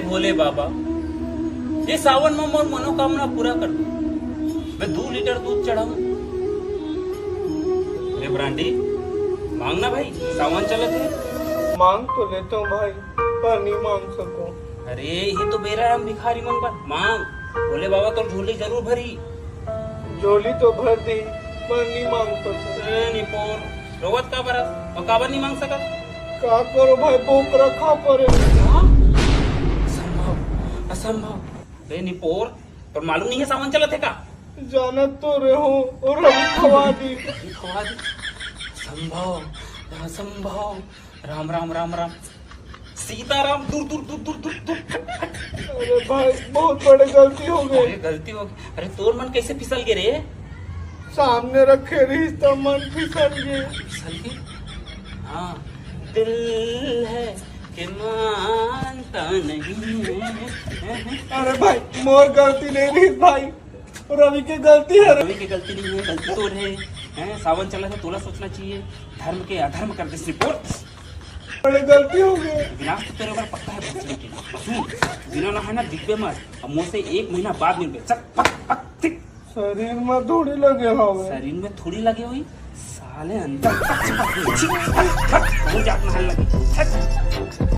भोले बाबा, ये सावन में मोर मनोकामना पूरा कर दो। मैं 2 लीटर दूध चढ़ाऊं। अरे ब्रांडी मांगना भाई, सावन चले थे। मांग तो लेता हूँ भाई, पर नहीं मांग सकूं। अरे ये तो बेरा हम भिखारी मन पर मांग, भोले बाबा तो झोली जरूर भरी। झोली तो भर दी, पर नहीं मांग सकूं। निपोर रोवत का बरस और काबर नहीं मांग सकत। का करो भाई, भूख रखा पड़े। असंभव असंभव। रे निपोर और मालूम नहीं है सावन चला थे का? जानत तो रहे हो और अभी खवा दी। खवा दी। असंभव असंभव। राम राम राम राम सीताराम, दूर दूर दूर दूर दूर दूर। अरे भाई बहुत बड़ी गलती हो गई। अरे गलती हो गई। अरे तोर मन कैसे फिसल गए रे? सामने रखे रिश्ता मन फिसल गए। फिसल गए? हाँ, दिल है कि मानता नहीं है। अरे भाई मोर गलती नहीं रही भाई, रवि की गलती है। रवि की गलती नहीं है, गलती तो रहे हैं। सावन चला है, तोला सोचना चाहिए। धर्म के अधर्म कर दे रिपोर्ट। बड़ी गलती हो गई। विनाश तो तेरे ऊपर पक्का है भोसले की। सुन, बिना ना है ना दिखबे मत। अब मुझ से 1 महीना बाद मिलबे। चल पक पक ठीक। शरीर में थोड़ी लगे हवे। शरीर में थोड़ी लगे हुई, साले अंदर हो जात महल लगी।